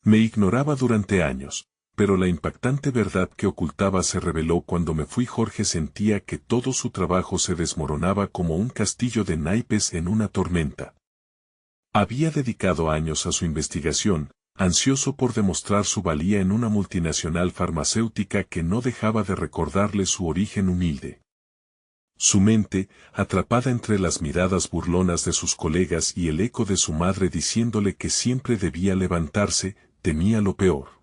Me ignoraba durante años, pero la impactante verdad que ocultaba se reveló cuando me fui. Jorge sentía que todo su trabajo se desmoronaba como un castillo de naipes en una tormenta. Había dedicado años a su investigación, ansioso por demostrar su valía en una multinacional farmacéutica que no dejaba de recordarle su origen humilde. Su mente, atrapada entre las miradas burlonas de sus colegas y el eco de su madre diciéndole que siempre debía levantarse, temía lo peor.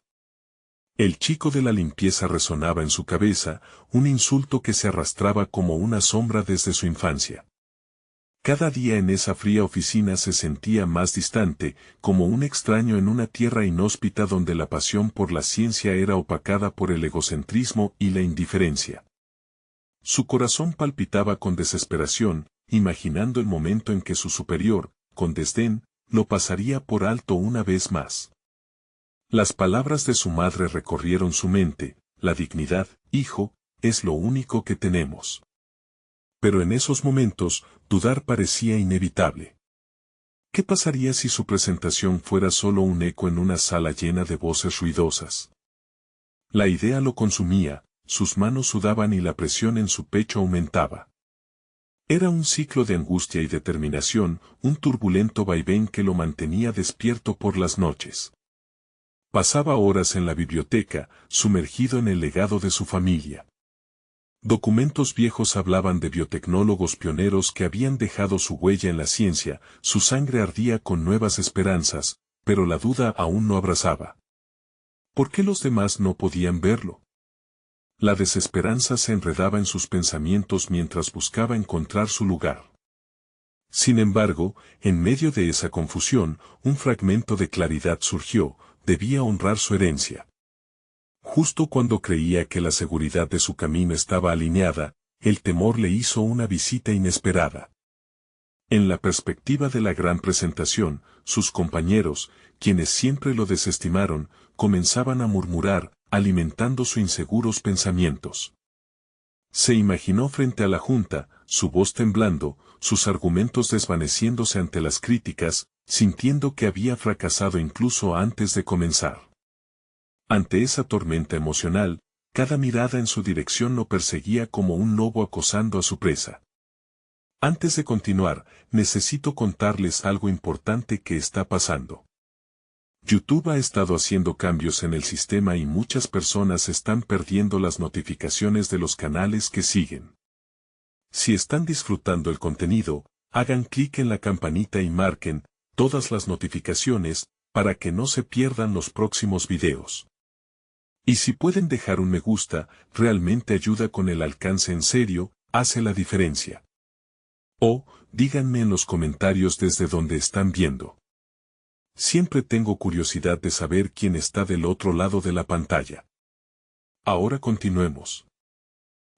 El chico de la limpieza resonaba en su cabeza, un insulto que se arrastraba como una sombra desde su infancia. Cada día en esa fría oficina se sentía más distante, como un extraño en una tierra inhóspita donde la pasión por la ciencia era opacada por el egocentrismo y la indiferencia. Su corazón palpitaba con desesperación, imaginando el momento en que su superior, con desdén, lo pasaría por alto una vez más. Las palabras de su madre recorrieron su mente: la dignidad, hijo, es lo único que tenemos. Pero en esos momentos, dudar parecía inevitable. ¿Qué pasaría si su presentación fuera solo un eco en una sala llena de voces ruidosas? La idea lo consumía, sus manos sudaban y la presión en su pecho aumentaba. Era un ciclo de angustia y determinación, un turbulento vaivén que lo mantenía despierto por las noches. Pasaba horas en la biblioteca, sumergido en el legado de su familia. Documentos viejos hablaban de biotecnólogos pioneros que habían dejado su huella en la ciencia. Su sangre ardía con nuevas esperanzas, pero la duda aún no abrazaba. ¿Por qué los demás no podían verlo? La desesperanza se enredaba en sus pensamientos mientras buscaba encontrar su lugar. Sin embargo, en medio de esa confusión, un fragmento de claridad surgió: debía honrar su herencia. Justo cuando creía que la seguridad de su camino estaba alineada, el temor le hizo una visita inesperada. En la perspectiva de la gran presentación, sus compañeros, quienes siempre lo desestimaron, comenzaban a murmurar, alimentando sus inseguros pensamientos. Se imaginó frente a la junta, su voz temblando, sus argumentos desvaneciéndose ante las críticas, sintiendo que había fracasado incluso antes de comenzar. Ante esa tormenta emocional, cada mirada en su dirección lo perseguía como un lobo acosando a su presa. Antes de continuar, necesito contarles algo importante que está pasando. YouTube ha estado haciendo cambios en el sistema y muchas personas están perdiendo las notificaciones de los canales que siguen. Si están disfrutando el contenido, hagan clic en la campanita y marquen todas las notificaciones para que no se pierdan los próximos videos. Y si pueden dejar un me gusta, realmente ayuda con el alcance. En serio, hace la diferencia. O, díganme en los comentarios desde donde están viendo. Siempre tengo curiosidad de saber quién está del otro lado de la pantalla. Ahora continuemos.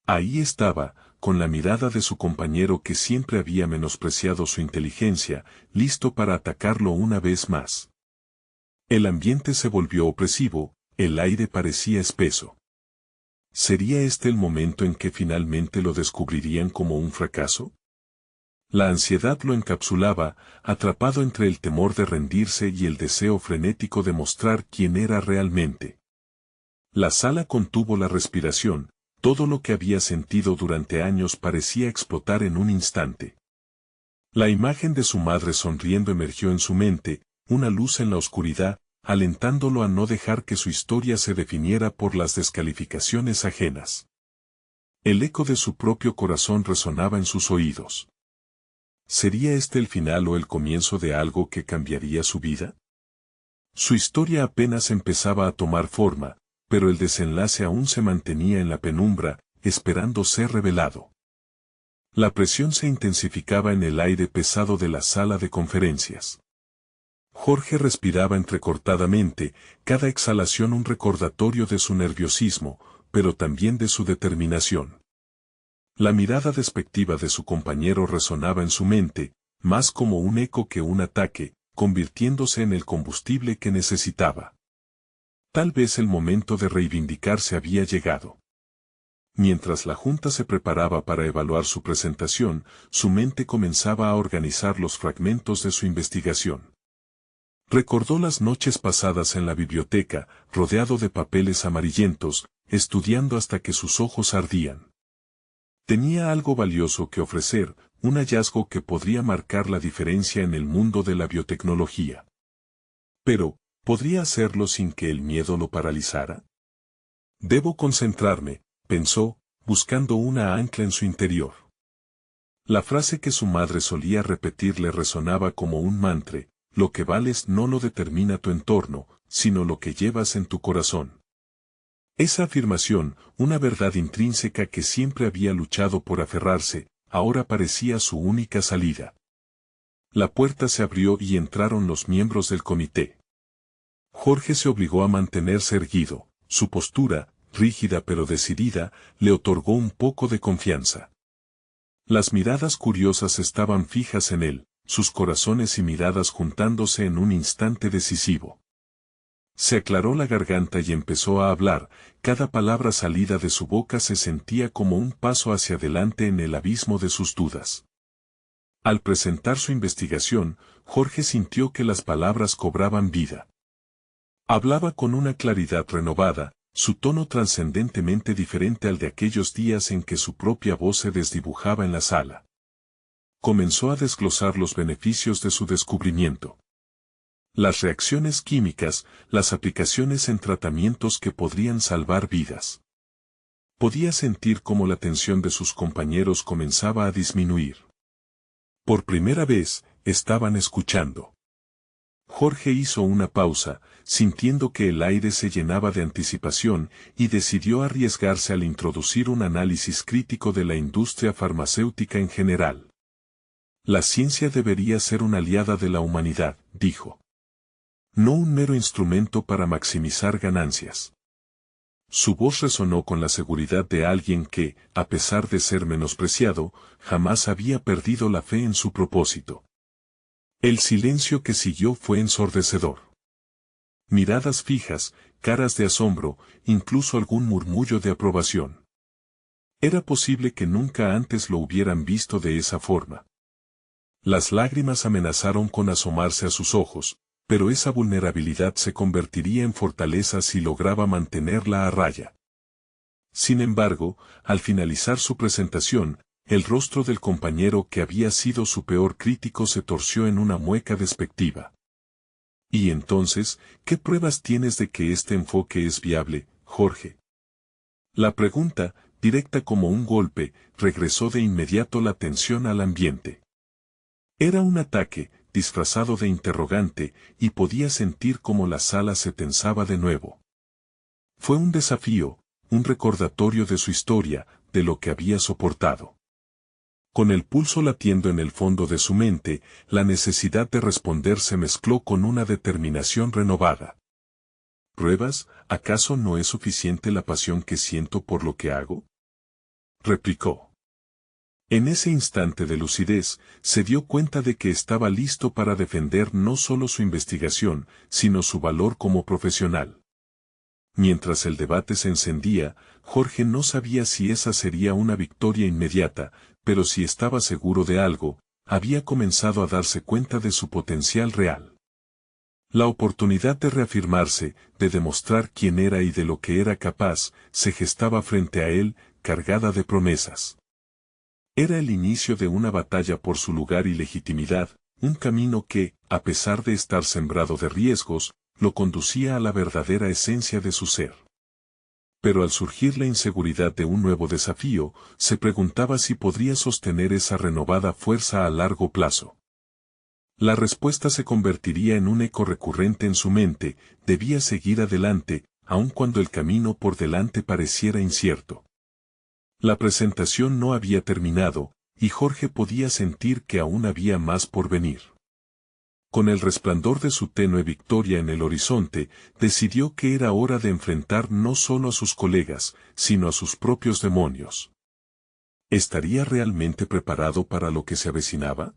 Ahí estaba, con la mirada de su compañero que siempre había menospreciado su inteligencia, listo para atacarlo una vez más. El ambiente se volvió opresivo, el aire parecía espeso. ¿Sería este el momento en que finalmente lo descubrirían como un fracaso? La ansiedad lo encapsulaba, atrapado entre el temor de rendirse y el deseo frenético de mostrar quién era realmente. La sala contuvo la respiración, todo lo que había sentido durante años parecía explotar en un instante. La imagen de su madre sonriendo emergió en su mente, una luz en la oscuridad, alentándolo a no dejar que su historia se definiera por las descalificaciones ajenas. El eco de su propio corazón resonaba en sus oídos. ¿Sería este el final o el comienzo de algo que cambiaría su vida? Su historia apenas empezaba a tomar forma, pero el desenlace aún se mantenía en la penumbra, esperando ser revelado. La presión se intensificaba en el aire pesado de la sala de conferencias. Jorge respiraba entrecortadamente, cada exhalación un recordatorio de su nerviosismo, pero también de su determinación. La mirada despectiva de su compañero resonaba en su mente, más como un eco que un ataque, convirtiéndose en el combustible que necesitaba. Tal vez el momento de reivindicarse había llegado. Mientras la junta se preparaba para evaluar su presentación, su mente comenzaba a organizar los fragmentos de su investigación. Recordó las noches pasadas en la biblioteca, rodeado de papeles amarillentos, estudiando hasta que sus ojos ardían. Tenía algo valioso que ofrecer, un hallazgo que podría marcar la diferencia en el mundo de la biotecnología. Pero, ¿podría hacerlo sin que el miedo lo paralizara? Debo concentrarme, pensó, buscando una ancla en su interior. La frase que su madre solía repetir le resonaba como un mantra: lo que vales no lo determina tu entorno, sino lo que llevas en tu corazón. Esa afirmación, una verdad intrínseca que siempre había luchado por aferrarse, ahora parecía su única salida. La puerta se abrió y entraron los miembros del comité. Jorge se obligó a mantenerse erguido, su postura, rígida pero decidida, le otorgó un poco de confianza. Las miradas curiosas estaban fijas en él, sus corazones y miradas juntándose en un instante decisivo. Se aclaró la garganta y empezó a hablar, cada palabra salida de su boca se sentía como un paso hacia adelante en el abismo de sus dudas. Al presentar su investigación, Jorge sintió que las palabras cobraban vida. Hablaba con una claridad renovada, su tono trascendentemente diferente al de aquellos días en que su propia voz se desdibujaba en la sala. Comenzó a desglosar los beneficios de su descubrimiento. Las reacciones químicas, las aplicaciones en tratamientos que podrían salvar vidas. Podía sentir cómo la tensión de sus compañeros comenzaba a disminuir. Por primera vez, estaban escuchando. Jorge hizo una pausa, sintiendo que el aire se llenaba de anticipación, y decidió arriesgarse al introducir un análisis crítico de la industria farmacéutica en general. La ciencia debería ser una aliada de la humanidad, dijo. No un mero instrumento para maximizar ganancias. Su voz resonó con la seguridad de alguien que, a pesar de ser menospreciado, jamás había perdido la fe en su propósito. El silencio que siguió fue ensordecedor. Miradas fijas, caras de asombro, incluso algún murmullo de aprobación. Era posible que nunca antes lo hubieran visto de esa forma. Las lágrimas amenazaron con asomarse a sus ojos, pero esa vulnerabilidad se convertiría en fortaleza si lograba mantenerla a raya. Sin embargo, al finalizar su presentación, el rostro del compañero que había sido su peor crítico se torció en una mueca despectiva. ¿Y entonces, qué pruebas tienes de que este enfoque es viable, Jorge? La pregunta, directa como un golpe, regresó de inmediato la tensión al ambiente. Era un ataque, disfrazado de interrogante, y podía sentir cómo la sala se tensaba de nuevo. Fue un desafío, un recordatorio de su historia, de lo que había soportado. Con el pulso latiendo en el fondo de su mente, la necesidad de responder se mezcló con una determinación renovada. ¿Pruebas? ¿Acaso no es suficiente la pasión que siento por lo que hago?, replicó. En ese instante de lucidez, se dio cuenta de que estaba listo para defender no solo su investigación, sino su valor como profesional. Mientras el debate se encendía, Jorge no sabía si esa sería una victoria inmediata, pero si estaba seguro de algo, había comenzado a darse cuenta de su potencial real. La oportunidad de reafirmarse, de demostrar quién era y de lo que era capaz, se gestaba frente a él, cargada de promesas. Era el inicio de una batalla por su lugar y legitimidad, un camino que, a pesar de estar sembrado de riesgos, lo conducía a la verdadera esencia de su ser. Pero al surgir la inseguridad de un nuevo desafío, se preguntaba si podría sostener esa renovada fuerza a largo plazo. La respuesta se convertiría en un eco recurrente en su mente: debía seguir adelante, aun cuando el camino por delante pareciera incierto. La presentación no había terminado, y Jorge podía sentir que aún había más por venir. Con el resplandor de su tenue victoria en el horizonte, decidió que era hora de enfrentar no solo a sus colegas, sino a sus propios demonios. ¿Estaría realmente preparado para lo que se avecinaba?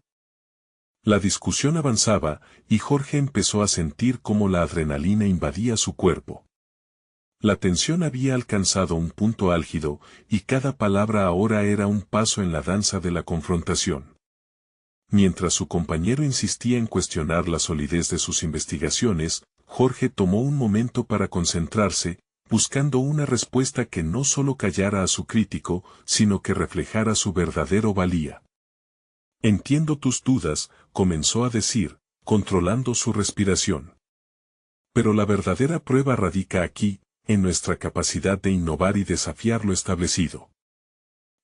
La discusión avanzaba, y Jorge empezó a sentir cómo la adrenalina invadía su cuerpo. La tensión había alcanzado un punto álgido, y cada palabra ahora era un paso en la danza de la confrontación. Mientras su compañero insistía en cuestionar la solidez de sus investigaciones, Jorge tomó un momento para concentrarse, buscando una respuesta que no solo callara a su crítico, sino que reflejara su verdadero valía. Entiendo tus dudas, comenzó a decir, controlando su respiración. Pero la verdadera prueba radica aquí, en nuestra capacidad de innovar y desafiar lo establecido.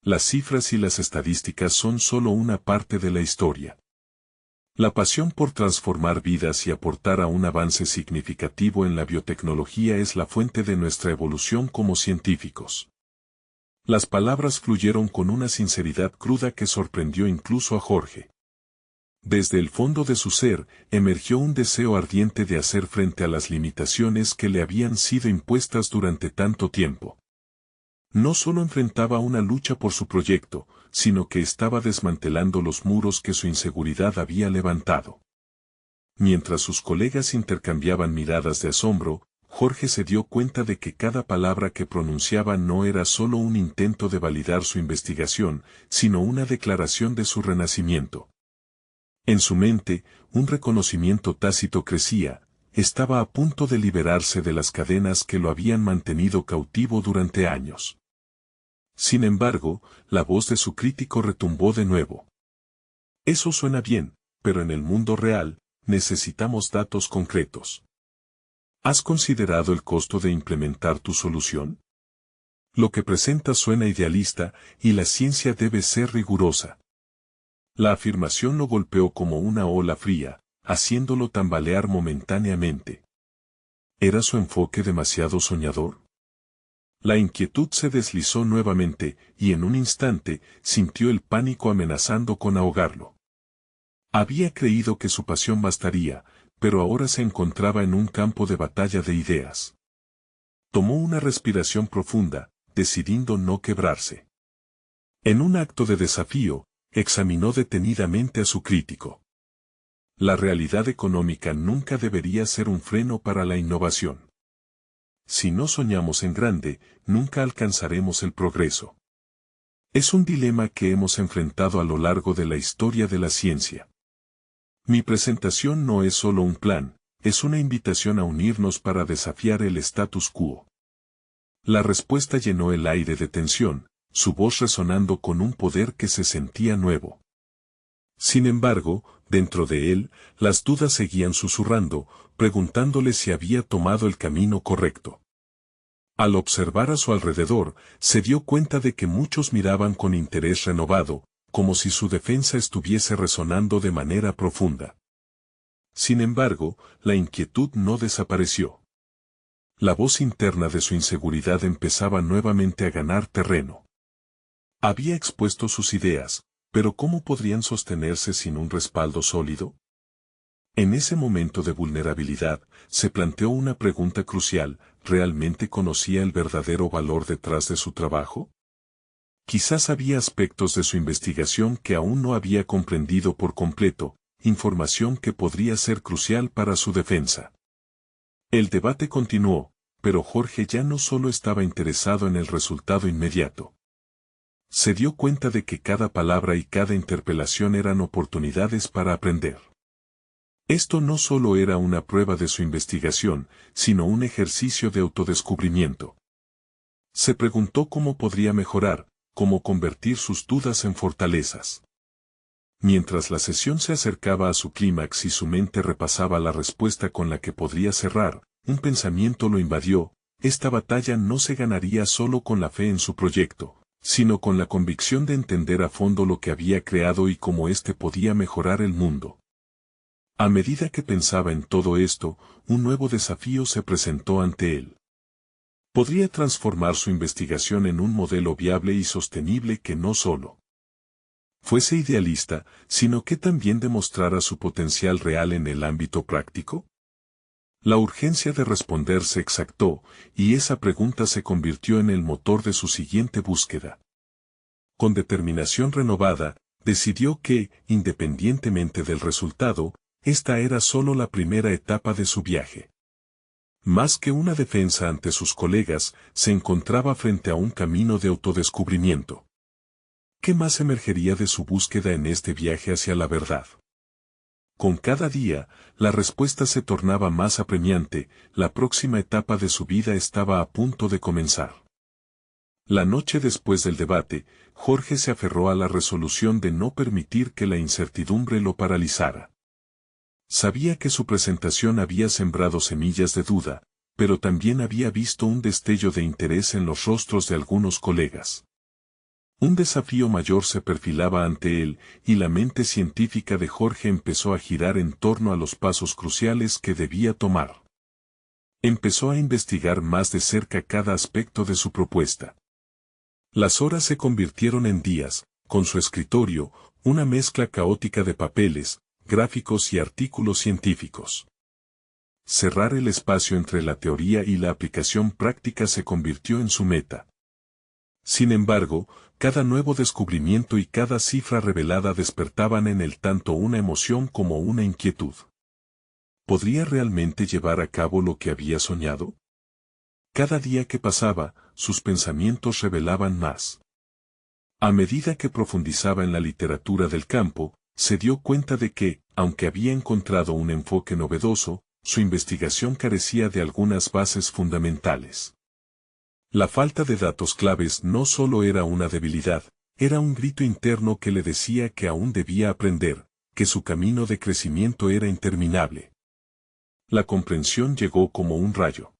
Las cifras y las estadísticas son solo una parte de la historia. La pasión por transformar vidas y aportar a un avance significativo en la biotecnología es la fuente de nuestra evolución como científicos. Las palabras fluyeron con una sinceridad cruda que sorprendió incluso a Jorge. Desde el fondo de su ser, emergió un deseo ardiente de hacer frente a las limitaciones que le habían sido impuestas durante tanto tiempo. No solo enfrentaba una lucha por su proyecto, sino que estaba desmantelando los muros que su inseguridad había levantado. Mientras sus colegas intercambiaban miradas de asombro, Jorge se dio cuenta de que cada palabra que pronunciaba no era solo un intento de validar su investigación, sino una declaración de su renacimiento. En su mente, un reconocimiento tácito crecía, estaba a punto de liberarse de las cadenas que lo habían mantenido cautivo durante años. Sin embargo, la voz de su crítico retumbó de nuevo. Eso suena bien, pero en el mundo real, necesitamos datos concretos. ¿Has considerado el costo de implementar tu solución? Lo que presentas suena idealista, y la ciencia debe ser rigurosa. La afirmación lo golpeó como una ola fría, haciéndolo tambalear momentáneamente. ¿Era su enfoque demasiado soñador? La inquietud se deslizó nuevamente, y en un instante, sintió el pánico amenazando con ahogarlo. Había creído que su pasión bastaría, pero ahora se encontraba en un campo de batalla de ideas. Tomó una respiración profunda, decidiendo no quebrarse. En un acto de desafío, examinó detenidamente a su crítico. La realidad económica nunca debería ser un freno para la innovación. Si no soñamos en grande, nunca alcanzaremos el progreso. Es un dilema que hemos enfrentado a lo largo de la historia de la ciencia. Mi presentación no es solo un plan, es una invitación a unirnos para desafiar el status quo. La respuesta llenó el aire de tensión, su voz resonando con un poder que se sentía nuevo. Sin embargo, dentro de él, las dudas seguían susurrando, preguntándole si había tomado el camino correcto. Al observar a su alrededor, se dio cuenta de que muchos miraban con interés renovado, como si su defensa estuviese resonando de manera profunda. Sin embargo, la inquietud no desapareció. La voz interna de su inseguridad empezaba nuevamente a ganar terreno. Había expuesto sus ideas, pero ¿cómo podrían sostenerse sin un respaldo sólido? En ese momento de vulnerabilidad, se planteó una pregunta crucial: ¿realmente conocía el verdadero valor detrás de su trabajo? Quizás había aspectos de su investigación que aún no había comprendido por completo, información que podría ser crucial para su defensa. El debate continuó, pero Jorge ya no solo estaba interesado en el resultado inmediato. Se dio cuenta de que cada palabra y cada interpelación eran oportunidades para aprender. Esto no solo era una prueba de su investigación, sino un ejercicio de autodescubrimiento. Se preguntó cómo podría mejorar, cómo convertir sus dudas en fortalezas. Mientras la sesión se acercaba a su clímax y su mente repasaba la respuesta con la que podría cerrar, un pensamiento lo invadió: esta batalla no se ganaría solo con la fe en su proyecto, sino con la convicción de entender a fondo lo que había creado y cómo éste podía mejorar el mundo. A medida que pensaba en todo esto, un nuevo desafío se presentó ante él. Podría transformar su investigación en un modelo viable y sostenible que no solo fuese idealista, sino que también demostrara su potencial real en el ámbito práctico. La urgencia de responder se exactó, y esa pregunta se convirtió en el motor de su siguiente búsqueda. Con determinación renovada, decidió que, independientemente del resultado, esta era solo la primera etapa de su viaje. Más que una defensa ante sus colegas, se encontraba frente a un camino de autodescubrimiento. ¿Qué más emergería de su búsqueda en este viaje hacia la verdad? Con cada día, la respuesta se tornaba más apremiante, la próxima etapa de su vida estaba a punto de comenzar. La noche después del debate, Jorge se aferró a la resolución de no permitir que la incertidumbre lo paralizara. Sabía que su presentación había sembrado semillas de duda, pero también había visto un destello de interés en los rostros de algunos colegas. Un desafío mayor se perfilaba ante él, y la mente científica de Jorge empezó a girar en torno a los pasos cruciales que debía tomar. Empezó a investigar más de cerca cada aspecto de su propuesta. Las horas se convirtieron en días, con su escritorio, una mezcla caótica de papeles, gráficos y artículos científicos. Cerrar el espacio entre la teoría y la aplicación práctica se convirtió en su meta. Sin embargo, cada nuevo descubrimiento y cada cifra revelada despertaban en él tanto una emoción como una inquietud. ¿Podría realmente llevar a cabo lo que había soñado? Cada día que pasaba, sus pensamientos revelaban más. A medida que profundizaba en la literatura del campo, se dio cuenta de que, aunque había encontrado un enfoque novedoso, su investigación carecía de algunas bases fundamentales. La falta de datos claves no solo era una debilidad, era un grito interno que le decía que aún debía aprender, que su camino de crecimiento era interminable. La comprensión llegó como un rayo.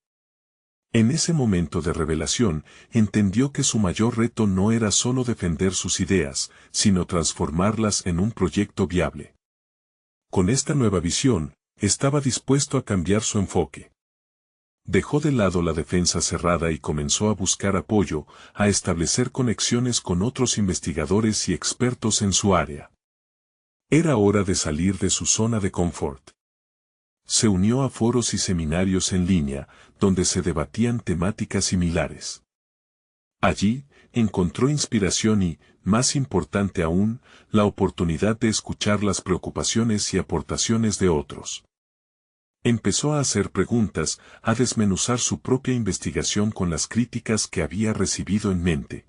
En ese momento de revelación, entendió que su mayor reto no era solo defender sus ideas, sino transformarlas en un proyecto viable. Con esta nueva visión, estaba dispuesto a cambiar su enfoque. Dejó de lado la defensa cerrada y comenzó a buscar apoyo, a establecer conexiones con otros investigadores y expertos en su área. Era hora de salir de su zona de confort. Se unió a foros y seminarios en línea, donde se debatían temáticas similares. Allí, encontró inspiración y, más importante aún, la oportunidad de escuchar las preocupaciones y aportaciones de otros. Empezó a hacer preguntas, a desmenuzar su propia investigación con las críticas que había recibido en mente.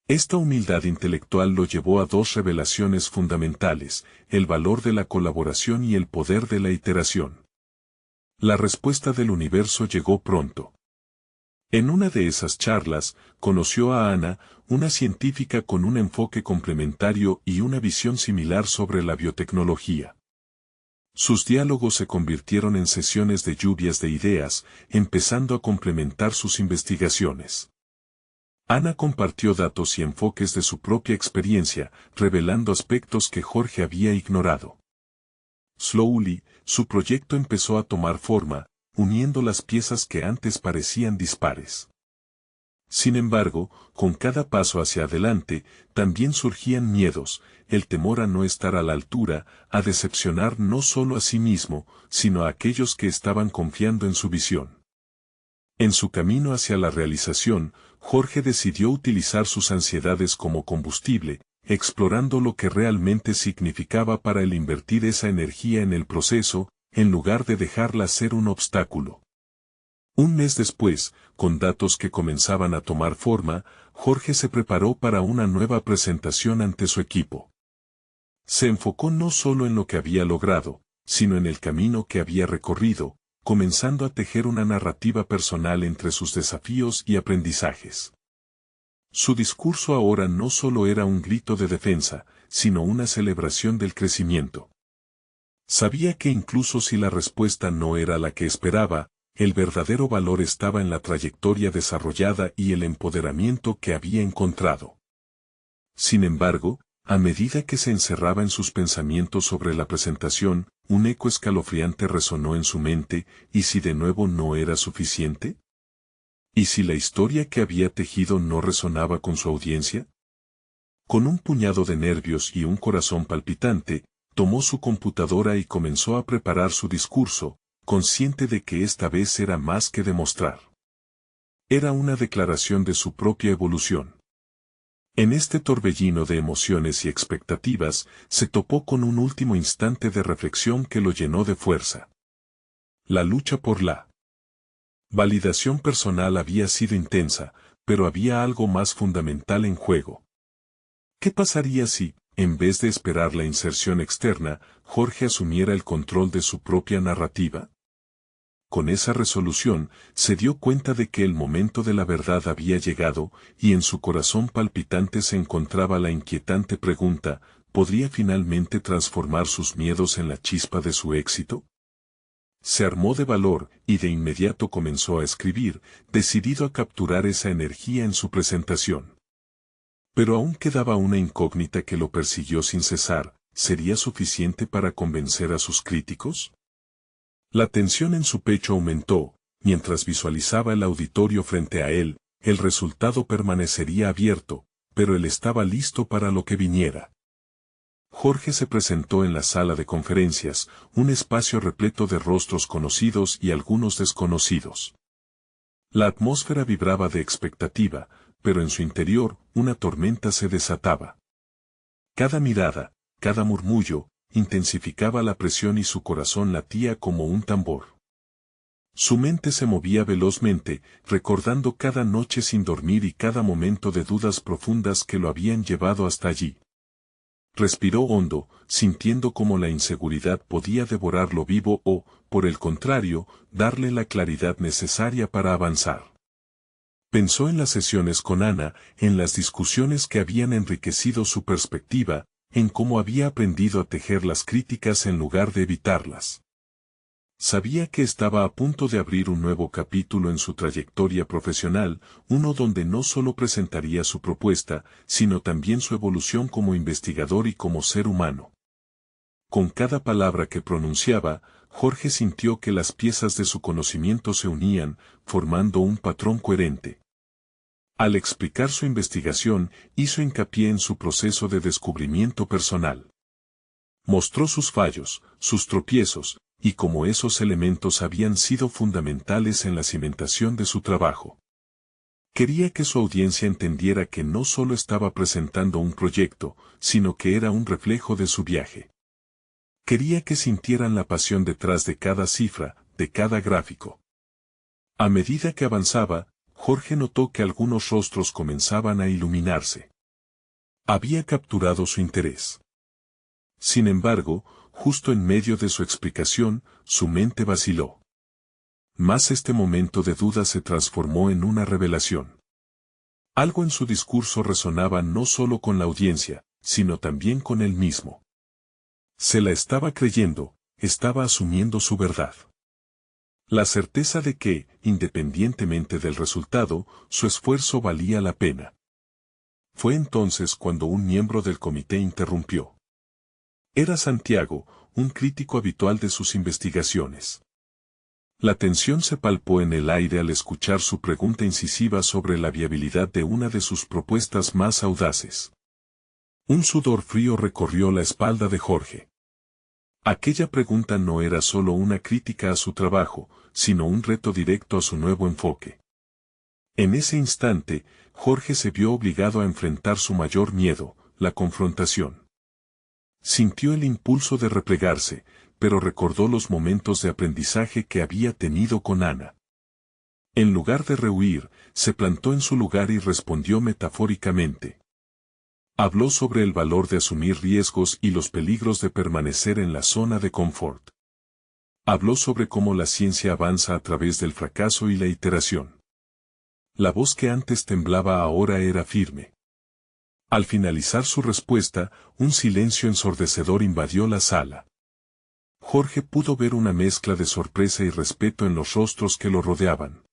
Esta humildad intelectual lo llevó a dos revelaciones fundamentales, el valor de la colaboración y el poder de la iteración. La respuesta del universo llegó pronto. En una de esas charlas, conoció a Ana, una científica con un enfoque complementario y una visión similar sobre la biotecnología. Sus diálogos se convirtieron en sesiones de lluvias de ideas, empezando a complementar sus investigaciones. Ana compartió datos y enfoques de su propia experiencia, revelando aspectos que Jorge había ignorado. Slowly, su proyecto empezó a tomar forma, uniendo las piezas que antes parecían dispares. Sin embargo, con cada paso hacia adelante, también surgían miedos, el temor a no estar a la altura, a decepcionar no solo a sí mismo, sino a aquellos que estaban confiando en su visión. En su camino hacia la realización, Jorge decidió utilizar sus ansiedades como combustible, explorando lo que realmente significaba para él invertir esa energía en el proceso, en lugar de dejarla ser un obstáculo. Un mes después, con datos que comenzaban a tomar forma, Jorge se preparó para una nueva presentación ante su equipo. Se enfocó no solo en lo que había logrado, sino en el camino que había recorrido, comenzando a tejer una narrativa personal entre sus desafíos y aprendizajes. Su discurso ahora no solo era un grito de defensa, sino una celebración del crecimiento. Sabía que incluso si la respuesta no era la que esperaba, el verdadero valor estaba en la trayectoria desarrollada y el empoderamiento que había encontrado. Sin embargo, a medida que se encerraba en sus pensamientos sobre la presentación, un eco escalofriante resonó en su mente, ¿y si de nuevo no era suficiente? ¿Y si la historia que había tejido no resonaba con su audiencia? Con un puñado de nervios y un corazón palpitante, tomó su computadora y comenzó a preparar su discurso, consciente de que esta vez era más que demostrar. Era una declaración de su propia evolución. En este torbellino de emociones y expectativas, se topó con un último instante de reflexión que lo llenó de fuerza. La lucha por la validación personal había sido intensa, pero había algo más fundamental en juego. ¿Qué pasaría si, en vez de esperar la inserción externa, Jorge asumiera el control de su propia narrativa? Con esa resolución, se dio cuenta de que el momento de la verdad había llegado, y en su corazón palpitante se encontraba la inquietante pregunta: ¿podría finalmente transformar sus miedos en la chispa de su éxito? Se armó de valor, y de inmediato comenzó a escribir, decidido a capturar esa energía en su presentación. Pero aún quedaba una incógnita que lo persiguió sin cesar: ¿sería suficiente para convencer a sus críticos? La tensión en su pecho aumentó, mientras visualizaba el auditorio frente a él. El resultado permanecería abierto, pero él estaba listo para lo que viniera. Jorge se presentó en la sala de conferencias, un espacio repleto de rostros conocidos y algunos desconocidos. La atmósfera vibraba de expectativa, pero en su interior una tormenta se desataba. Cada mirada, cada murmullo, intensificaba la presión y su corazón latía como un tambor. Su mente se movía velozmente, recordando cada noche sin dormir y cada momento de dudas profundas que lo habían llevado hasta allí. Respiró hondo, sintiendo cómo la inseguridad podía devorarlo vivo o, por el contrario, darle la claridad necesaria para avanzar. Pensó en las sesiones con Ana, en las discusiones que habían enriquecido su perspectiva, en cómo había aprendido a tejer las críticas en lugar de evitarlas. Sabía que estaba a punto de abrir un nuevo capítulo en su trayectoria profesional, uno donde no solo presentaría su propuesta, sino también su evolución como investigador y como ser humano. Con cada palabra que pronunciaba, Jorge sintió que las piezas de su conocimiento se unían, formando un patrón coherente. Al explicar su investigación, hizo hincapié en su proceso de descubrimiento personal. Mostró sus fallos, sus tropiezos, y cómo esos elementos habían sido fundamentales en la cimentación de su trabajo. Quería que su audiencia entendiera que no solo estaba presentando un proyecto, sino que era un reflejo de su viaje. Quería que sintieran la pasión detrás de cada cifra, de cada gráfico. A medida que avanzaba, Jorge notó que algunos rostros comenzaban a iluminarse. Había capturado su interés. Sin embargo, justo en medio de su explicación, su mente vaciló. Mas este momento de duda se transformó en una revelación. Algo en su discurso resonaba no solo con la audiencia, sino también con él mismo. Se la estaba creyendo, estaba asumiendo su verdad. La certeza de que, independientemente del resultado, su esfuerzo valía la pena. Fue entonces cuando un miembro del comité interrumpió. Era Santiago, un crítico habitual de sus investigaciones. La tensión se palpó en el aire al escuchar su pregunta incisiva sobre la viabilidad de una de sus propuestas más audaces. Un sudor frío recorrió la espalda de Jorge. Aquella pregunta no era solo una crítica a su trabajo, sino un reto directo a su nuevo enfoque. En ese instante, Jorge se vio obligado a enfrentar su mayor miedo, la confrontación. Sintió el impulso de replegarse, pero recordó los momentos de aprendizaje que había tenido con Ana. En lugar de rehuir, se plantó en su lugar y respondió metafóricamente. Habló sobre el valor de asumir riesgos y los peligros de permanecer en la zona de confort. Habló sobre cómo la ciencia avanza a través del fracaso y la iteración. La voz que antes temblaba ahora era firme. Al finalizar su respuesta, un silencio ensordecedor invadió la sala. Jorge pudo ver una mezcla de sorpresa y respeto en los rostros que lo rodeaban.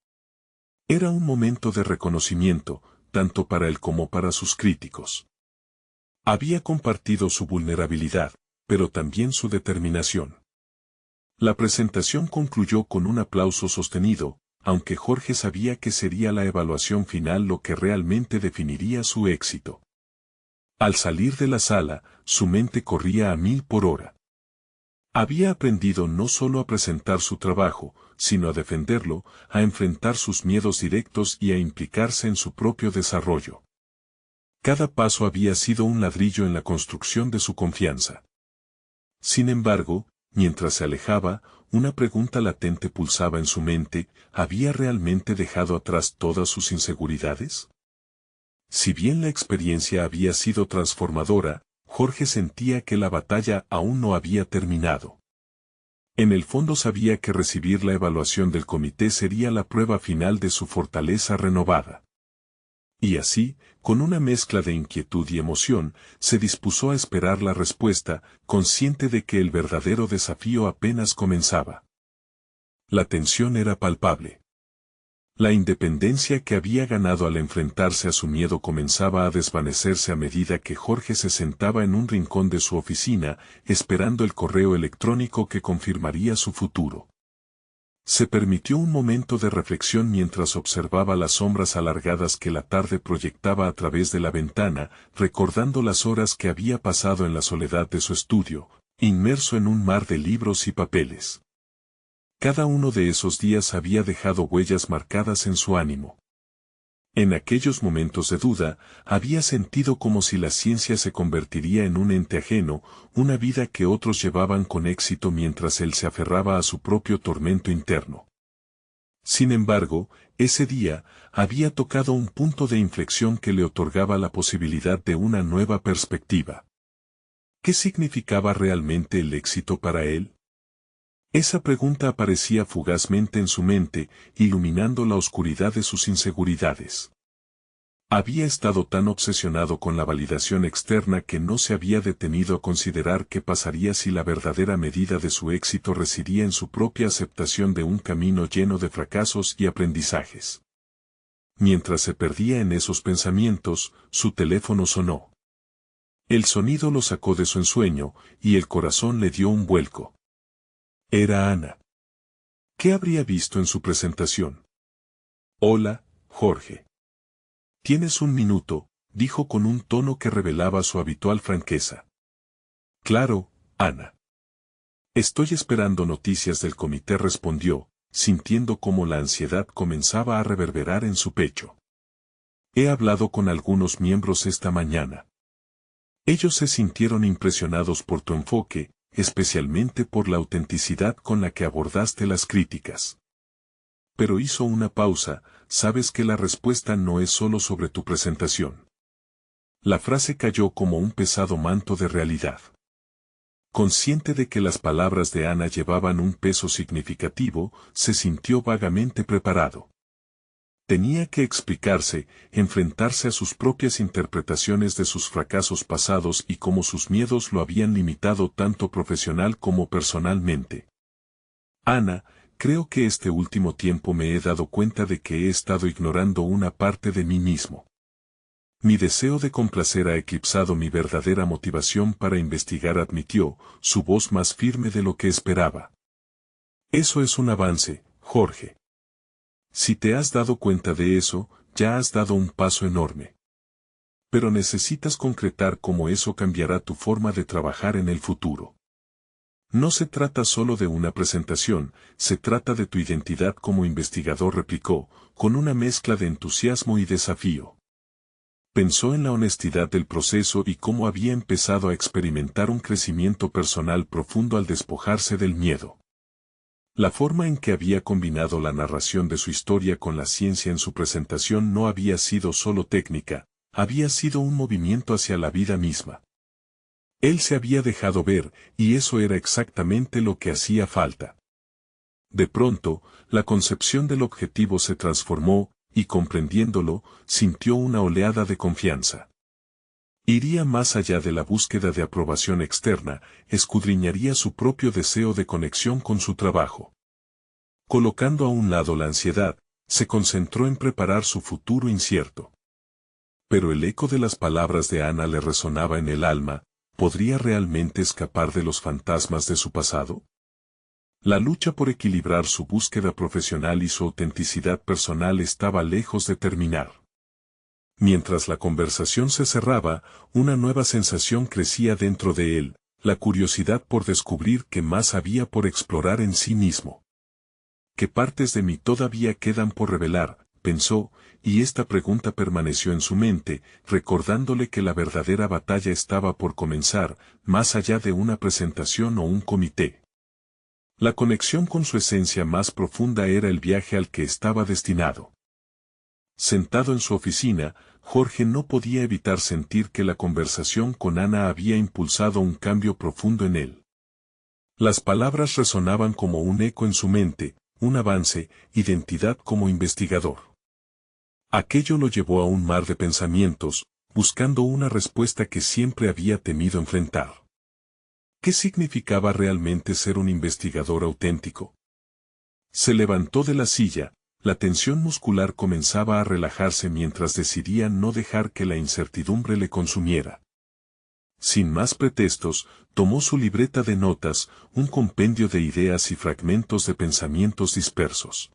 Era un momento de reconocimiento, tanto para él como para sus críticos. Había compartido su vulnerabilidad, pero también su determinación. La presentación concluyó con un aplauso sostenido, aunque Jorge sabía que sería la evaluación final lo que realmente definiría su éxito. Al salir de la sala, su mente corría a 1000 por hora. Había aprendido no solo a presentar su trabajo, sino a defenderlo, a enfrentar sus miedos directos y a implicarse en su propio desarrollo. Cada paso había sido un ladrillo en la construcción de su confianza. Sin embargo, mientras se alejaba, una pregunta latente pulsaba en su mente: ¿había realmente dejado atrás todas sus inseguridades? Si bien la experiencia había sido transformadora, Jorge sentía que la batalla aún no había terminado. En el fondo sabía que recibir la evaluación del comité sería la prueba final de su fortaleza renovada. Y así, con una mezcla de inquietud y emoción, se dispuso a esperar la respuesta, consciente de que el verdadero desafío apenas comenzaba. La tensión era palpable. La independencia que había ganado al enfrentarse a su miedo comenzaba a desvanecerse a medida que Jorge se sentaba en un rincón de su oficina, esperando el correo electrónico que confirmaría su futuro. Se permitió un momento de reflexión mientras observaba las sombras alargadas que la tarde proyectaba a través de la ventana, recordando las horas que había pasado en la soledad de su estudio, inmerso en un mar de libros y papeles. Cada uno de esos días había dejado huellas marcadas en su ánimo. En aquellos momentos de duda, había sentido como si la ciencia se convertiría en un ente ajeno, una vida que otros llevaban con éxito mientras él se aferraba a su propio tormento interno. Sin embargo, ese día, había tocado un punto de inflexión que le otorgaba la posibilidad de una nueva perspectiva. ¿Qué significaba realmente el éxito para él? Esa pregunta aparecía fugazmente en su mente, iluminando la oscuridad de sus inseguridades. Había estado tan obsesionado con la validación externa que no se había detenido a considerar qué pasaría si la verdadera medida de su éxito residía en su propia aceptación de un camino lleno de fracasos y aprendizajes. Mientras se perdía en esos pensamientos, su teléfono sonó. El sonido lo sacó de su ensueño, y el corazón le dio un vuelco. Era Ana. ¿Qué habría visto en su presentación? Hola, Jorge. Tienes un minuto, dijo con un tono que revelaba su habitual franqueza. Claro, Ana. Estoy esperando noticias del comité, respondió, sintiendo cómo la ansiedad comenzaba a reverberar en su pecho. He hablado con algunos miembros esta mañana. Ellos se sintieron impresionados por tu enfoque, especialmente por la autenticidad con la que abordaste las críticas. Pero hizo una pausa, sabes que la respuesta no es solo sobre tu presentación. La frase cayó como un pesado manto de realidad. Consciente de que las palabras de Ana llevaban un peso significativo, se sintió vagamente preparado. Tenía que explicarse, enfrentarse a sus propias interpretaciones de sus fracasos pasados y cómo sus miedos lo habían limitado tanto profesional como personalmente. Ana, creo que este último tiempo me he dado cuenta de que he estado ignorando una parte de mí mismo. Mi deseo de complacer ha eclipsado mi verdadera motivación para investigar, admitió, su voz más firme de lo que esperaba. Eso es un avance, Jorge. Si te has dado cuenta de eso, ya has dado un paso enorme. Pero necesitas concretar cómo eso cambiará tu forma de trabajar en el futuro. No se trata solo de una presentación, se trata de tu identidad como investigador, replicó, con una mezcla de entusiasmo y desafío. Pensó en la honestidad del proceso y cómo había empezado a experimentar un crecimiento personal profundo al despojarse del miedo. La forma en que había combinado la narración de su historia con la ciencia en su presentación no había sido solo técnica, había sido un movimiento hacia la vida misma. Él se había dejado ver, y eso era exactamente lo que hacía falta. De pronto, la concepción del objetivo se transformó, y comprendiéndolo, sintió una oleada de confianza. Iría más allá de la búsqueda de aprobación externa, escudriñaría su propio deseo de conexión con su trabajo. Colocando a un lado la ansiedad, se concentró en preparar su futuro incierto. Pero el eco de las palabras de Ana le resonaba en el alma. ¿Podría realmente escapar de los fantasmas de su pasado? La lucha por equilibrar su búsqueda profesional y su autenticidad personal estaba lejos de terminar. Mientras la conversación se cerraba, una nueva sensación crecía dentro de él, la curiosidad por descubrir qué más había por explorar en sí mismo. ¿Qué partes de mí todavía quedan por revelar?, pensó, y esta pregunta permaneció en su mente, recordándole que la verdadera batalla estaba por comenzar, más allá de una presentación o un comité. La conexión con su esencia más profunda era el viaje al que estaba destinado. Sentado en su oficina, Jorge no podía evitar sentir que la conversación con Ana había impulsado un cambio profundo en él. Las palabras resonaban como un eco en su mente, un avance, identidad como investigador. Aquello lo llevó a un mar de pensamientos, buscando una respuesta que siempre había temido enfrentar. ¿Qué significaba realmente ser un investigador auténtico? Se levantó de la silla, la tensión muscular comenzaba a relajarse mientras decidía no dejar que la incertidumbre le consumiera. Sin más pretextos, tomó su libreta de notas, un compendio de ideas y fragmentos de pensamientos dispersos.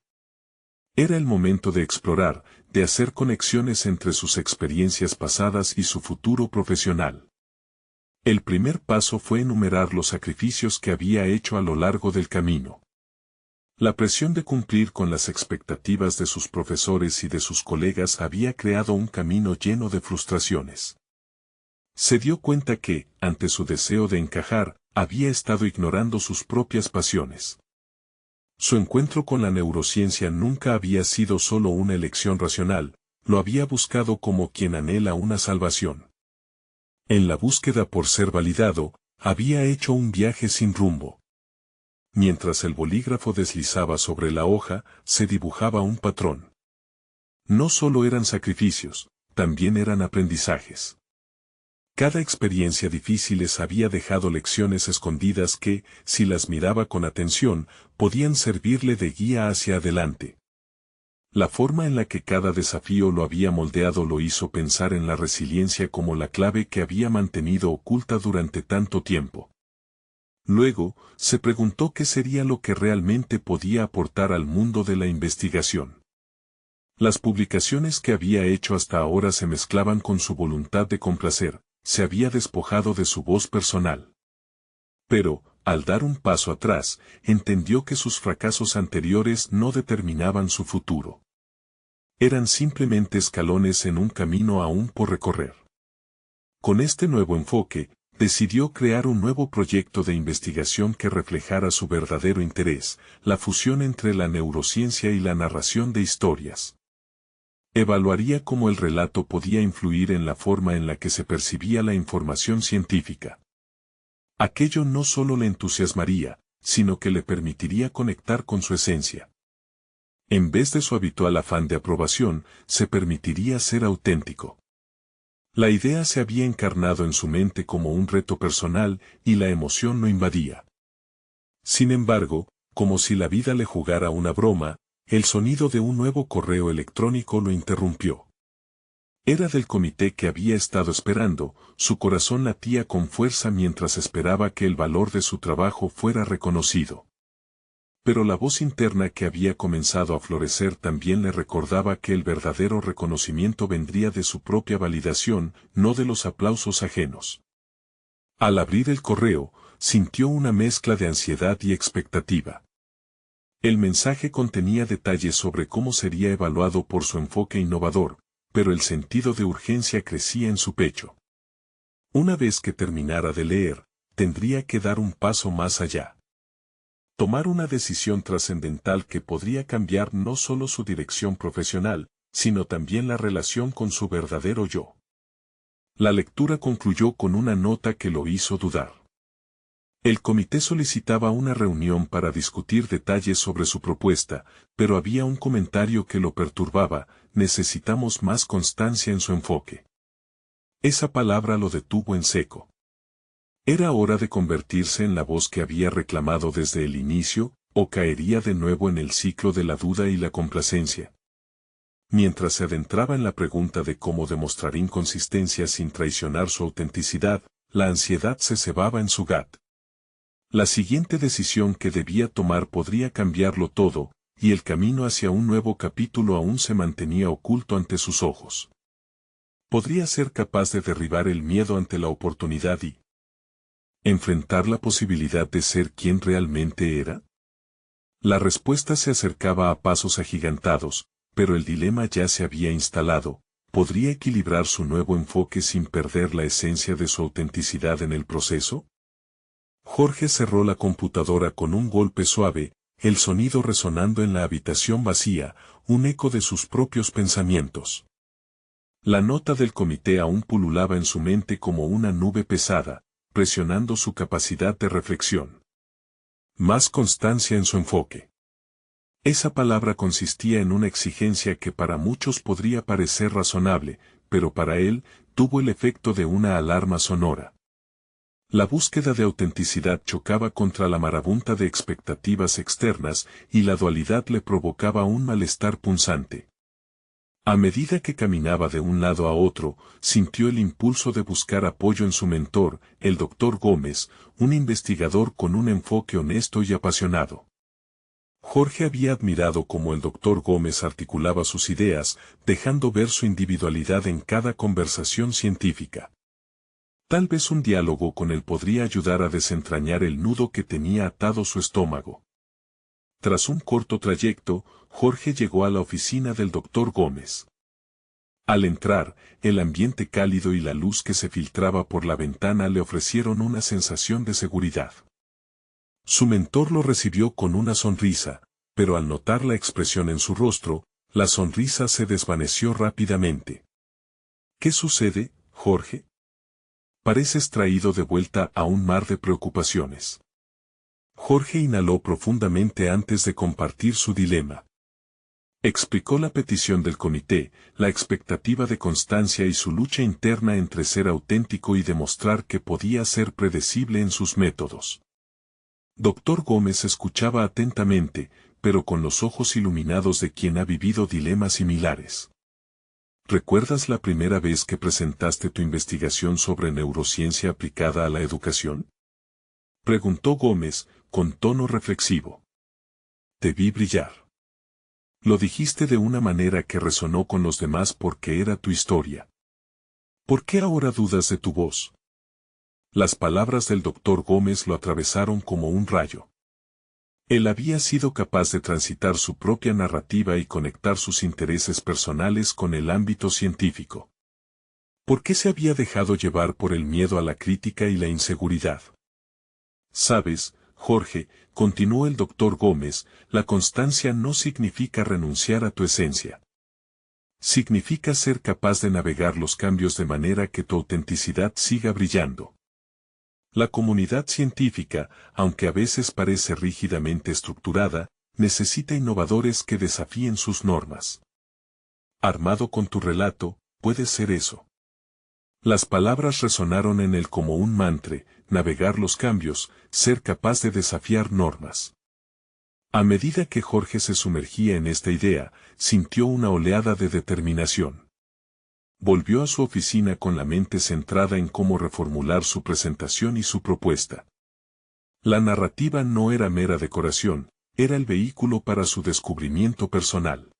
Era el momento de explorar, de hacer conexiones entre sus experiencias pasadas y su futuro profesional. El primer paso fue enumerar los sacrificios que había hecho a lo largo del camino. La presión de cumplir con las expectativas de sus profesores y de sus colegas había creado un camino lleno de frustraciones. Se dio cuenta que, ante su deseo de encajar, había estado ignorando sus propias pasiones. Su encuentro con la neurociencia nunca había sido solo una elección racional, lo había buscado como quien anhela una salvación. En la búsqueda por ser validado, había hecho un viaje sin rumbo. Mientras el bolígrafo deslizaba sobre la hoja, se dibujaba un patrón. No solo eran sacrificios, también eran aprendizajes. Cada experiencia difícil les había dejado lecciones escondidas que, si las miraba con atención, podían servirle de guía hacia adelante. La forma en la que cada desafío lo había moldeado lo hizo pensar en la resiliencia como la clave que había mantenido oculta durante tanto tiempo. Luego, se preguntó qué sería lo que realmente podía aportar al mundo de la investigación. Las publicaciones que había hecho hasta ahora se mezclaban con su voluntad de complacer, se había despojado de su voz personal. Pero, al dar un paso atrás, entendió que sus fracasos anteriores no determinaban su futuro. Eran simplemente escalones en un camino aún por recorrer. Con este nuevo enfoque, decidió crear un nuevo proyecto de investigación que reflejara su verdadero interés, la fusión entre la neurociencia y la narración de historias. Evaluaría cómo el relato podía influir en la forma en la que se percibía la información científica. Aquello no solo le entusiasmaría, sino que le permitiría conectar con su esencia. En vez de su habitual afán de aprobación, se permitiría ser auténtico. La idea se había encarnado en su mente como un reto personal y la emoción lo invadía. Sin embargo, como si la vida le jugara una broma, el sonido de un nuevo correo electrónico lo interrumpió. Era del comité que había estado esperando, su corazón latía con fuerza mientras esperaba que el valor de su trabajo fuera reconocido. Pero la voz interna que había comenzado a florecer también le recordaba que el verdadero reconocimiento vendría de su propia validación, no de los aplausos ajenos. Al abrir el correo, sintió una mezcla de ansiedad y expectativa. El mensaje contenía detalles sobre cómo sería evaluado por su enfoque innovador, pero el sentido de urgencia crecía en su pecho. Una vez que terminara de leer, tendría que dar un paso más allá. Tomar una decisión trascendental que podría cambiar no solo su dirección profesional, sino también la relación con su verdadero yo. La lectura concluyó con una nota que lo hizo dudar. El comité solicitaba una reunión para discutir detalles sobre su propuesta, pero había un comentario que lo perturbaba: necesitamos más constancia en su enfoque. Esa palabra lo detuvo en seco. ¿Era hora de convertirse en la voz que había reclamado desde el inicio, o caería de nuevo en el ciclo de la duda y la complacencia? Mientras se adentraba en la pregunta de cómo demostrar inconsistencia sin traicionar su autenticidad, la ansiedad se cebaba en su gat. La siguiente decisión que debía tomar podría cambiarlo todo, y el camino hacia un nuevo capítulo aún se mantenía oculto ante sus ojos. ¿Podría ser capaz de derribar el miedo ante la oportunidad y enfrentar la posibilidad de ser quien realmente era? La respuesta se acercaba a pasos agigantados, pero el dilema ya se había instalado: ¿podría equilibrar su nuevo enfoque sin perder la esencia de su autenticidad en el proceso? Jorge cerró la computadora con un golpe suave, el sonido resonando en la habitación vacía, un eco de sus propios pensamientos. La nota del comité aún pululaba en su mente como una nube pesada, presionando su capacidad de reflexión. Más constancia en su enfoque. Esa palabra consistía en una exigencia que para muchos podría parecer razonable, pero para él, tuvo el efecto de una alarma sonora. La búsqueda de autenticidad chocaba contra la marabunta de expectativas externas y la dualidad le provocaba un malestar punzante. A medida que caminaba de un lado a otro, sintió el impulso de buscar apoyo en su mentor, el Dr. Gómez, un investigador con un enfoque honesto y apasionado. Jorge había admirado cómo el Dr. Gómez articulaba sus ideas, dejando ver su individualidad en cada conversación científica. Tal vez un diálogo con él podría ayudar a desentrañar el nudo que tenía atado su estómago. Tras un corto trayecto, Jorge llegó a la oficina del Dr. Gómez. Al entrar, el ambiente cálido y la luz que se filtraba por la ventana le ofrecieron una sensación de seguridad. Su mentor lo recibió con una sonrisa, pero al notar la expresión en su rostro, la sonrisa se desvaneció rápidamente. ¿Qué sucede, Jorge? Pareces traído de vuelta a un mar de preocupaciones. Jorge inhaló profundamente antes de compartir su dilema. Explicó la petición del comité, la expectativa de constancia y su lucha interna entre ser auténtico y demostrar que podía ser predecible en sus métodos. Dr. Gómez escuchaba atentamente, pero con los ojos iluminados de quien ha vivido dilemas similares. ¿Recuerdas la primera vez que presentaste tu investigación sobre neurociencia aplicada a la educación? Preguntó Gómez, con tono reflexivo. Te vi brillar. Lo dijiste de una manera que resonó con los demás porque era tu historia. ¿Por qué ahora dudas de tu voz? Las palabras del Dr. Gómez lo atravesaron como un rayo. Él había sido capaz de transitar su propia narrativa y conectar sus intereses personales con el ámbito científico. ¿Por qué se había dejado llevar por el miedo a la crítica y la inseguridad? Sabes, Jorge, continuó el Dr. Gómez, la constancia no significa renunciar a tu esencia. Significa ser capaz de navegar los cambios de manera que tu autenticidad siga brillando. La comunidad científica, aunque a veces parece rígidamente estructurada, necesita innovadores que desafíen sus normas. Armado con tu relato, puedes ser eso. Las palabras resonaron en él como un mantra: navegar los cambios, ser capaz de desafiar normas. A medida que Jorge se sumergía en esta idea, sintió una oleada de determinación. Volvió a su oficina con la mente centrada en cómo reformular su presentación y su propuesta. La narrativa no era mera decoración, era el vehículo para su descubrimiento personal.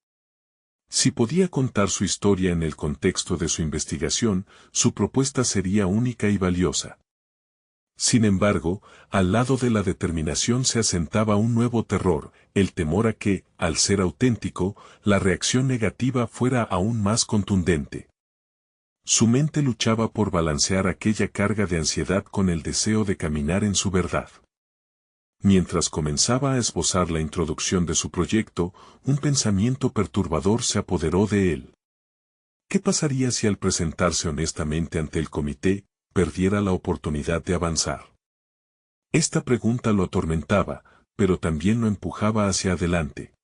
Si podía contar su historia en el contexto de su investigación, su propuesta sería única y valiosa. Sin embargo, al lado de la determinación se asentaba un nuevo terror, el temor a que, al ser auténtico, la reacción negativa fuera aún más contundente. Su mente luchaba por balancear aquella carga de ansiedad con el deseo de caminar en su verdad. Mientras comenzaba a esbozar la introducción de su proyecto, un pensamiento perturbador se apoderó de él. ¿Qué pasaría si al presentarse honestamente ante el comité, perdiera la oportunidad de avanzar? Esta pregunta lo atormentaba, pero también lo empujaba hacia adelante.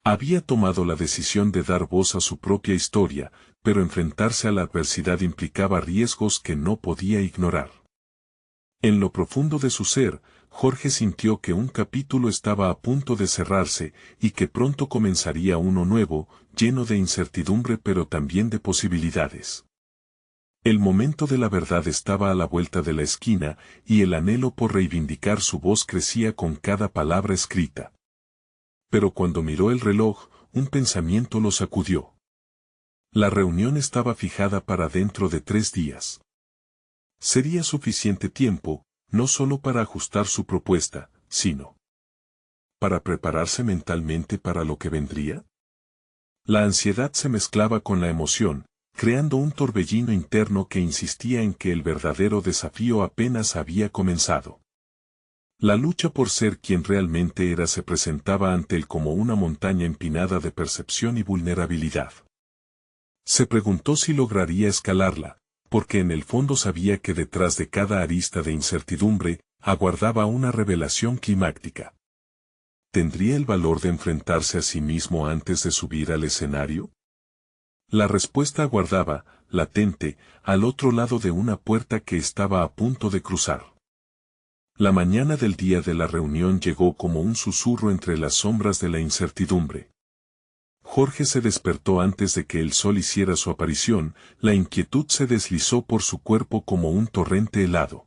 Había tomado la decisión de dar voz a su propia historia, pero enfrentarse a la adversidad implicaba riesgos que no podía ignorar. En lo profundo de su ser, Jorge sintió que un capítulo estaba a punto de cerrarse y que pronto comenzaría uno nuevo, lleno de incertidumbre pero también de posibilidades. El momento de la verdad estaba a la vuelta de la esquina y el anhelo por reivindicar su voz crecía con cada palabra escrita. Pero cuando miró el reloj, un pensamiento lo sacudió. La reunión estaba fijada para dentro de 3 días. Sería suficiente tiempo, no solo para ajustar su propuesta, sino para prepararse mentalmente para lo que vendría. La ansiedad se mezclaba con la emoción, creando un torbellino interno que insistía en que el verdadero desafío apenas había comenzado. La lucha por ser quien realmente era se presentaba ante él como una montaña empinada de percepción y vulnerabilidad. Se preguntó si lograría escalarla, porque en el fondo sabía que detrás de cada arista de incertidumbre, aguardaba una revelación climática. ¿Tendría el valor de enfrentarse a sí mismo antes de subir al escenario? La respuesta aguardaba, latente, al otro lado de una puerta que estaba a punto de cruzar. La mañana del día de la reunión llegó como un susurro entre las sombras de la incertidumbre. Jorge se despertó antes de que el sol hiciera su aparición, la inquietud se deslizó por su cuerpo como un torrente helado.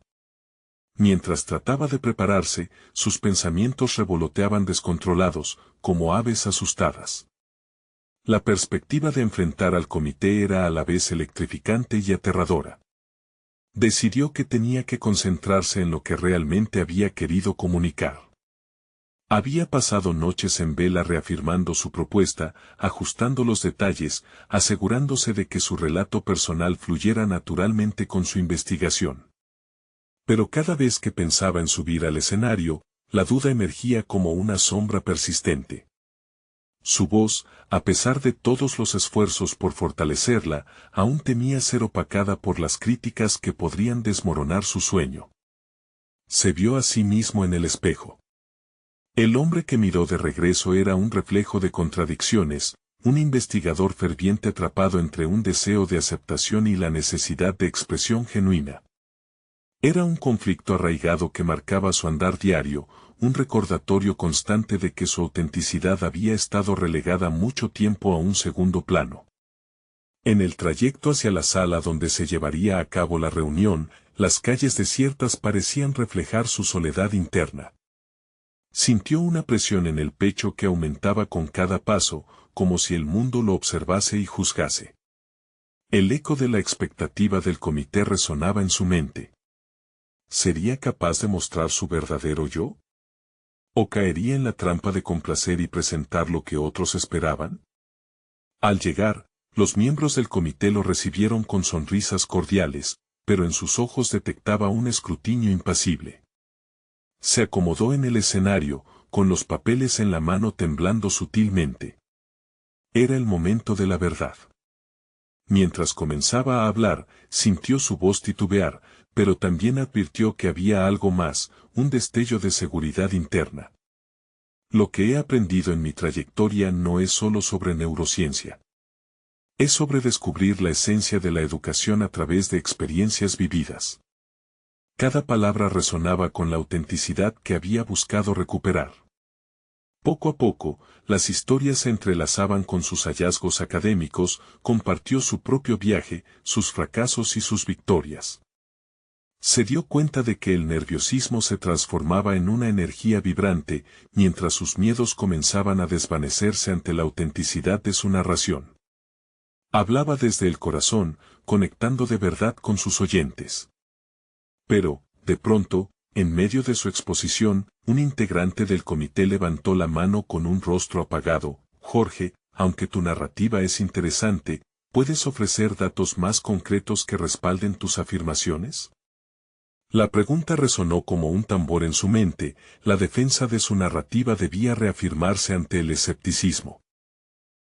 Mientras trataba de prepararse, sus pensamientos revoloteaban descontrolados, como aves asustadas. La perspectiva de enfrentar al comité era a la vez electrificante y aterradora. Decidió que tenía que concentrarse en lo que realmente había querido comunicar. Había pasado noches en vela reafirmando su propuesta, ajustando los detalles, asegurándose de que su relato personal fluyera naturalmente con su investigación. Pero cada vez que pensaba en subir al escenario, la duda emergía como una sombra persistente. Su voz, a pesar de todos los esfuerzos por fortalecerla, aún temía ser opacada por las críticas que podrían desmoronar su sueño. Se vio a sí mismo en el espejo. El hombre que miró de regreso era un reflejo de contradicciones, un investigador ferviente atrapado entre un deseo de aceptación y la necesidad de expresión genuina. Era un conflicto arraigado que marcaba su andar diario, un recordatorio constante de que su autenticidad había estado relegada mucho tiempo a un segundo plano. En el trayecto hacia la sala donde se llevaría a cabo la reunión, las calles desiertas parecían reflejar su soledad interna. Sintió una presión en el pecho que aumentaba con cada paso, como si el mundo lo observase y juzgase. El eco de la expectativa del comité resonaba en su mente. ¿Sería capaz de mostrar su verdadero yo? ¿O caería en la trampa de complacer y presentar lo que otros esperaban? Al llegar, los miembros del comité lo recibieron con sonrisas cordiales, pero en sus ojos detectaba un escrutinio impasible. Se acomodó en el escenario, con los papeles en la mano temblando sutilmente. Era el momento de la verdad. Mientras comenzaba a hablar, sintió su voz titubear, pero también advirtió que había algo más, un destello de seguridad interna. Lo que he aprendido en mi trayectoria no es solo sobre neurociencia. Es sobre descubrir la esencia de la educación a través de experiencias vividas. Cada palabra resonaba con la autenticidad que había buscado recuperar. Poco a poco, las historias se entrelazaban con sus hallazgos académicos, compartió su propio viaje, sus fracasos y sus victorias. Se dio cuenta de que el nerviosismo se transformaba en una energía vibrante, mientras sus miedos comenzaban a desvanecerse ante la autenticidad de su narración. Hablaba desde el corazón, conectando de verdad con sus oyentes. Pero, de pronto, en medio de su exposición, un integrante del comité levantó la mano con un rostro apagado. Jorge, aunque tu narrativa es interesante, ¿puedes ofrecer datos más concretos que respalden tus afirmaciones? La pregunta resonó como un tambor en su mente, la defensa de su narrativa debía reafirmarse ante el escepticismo.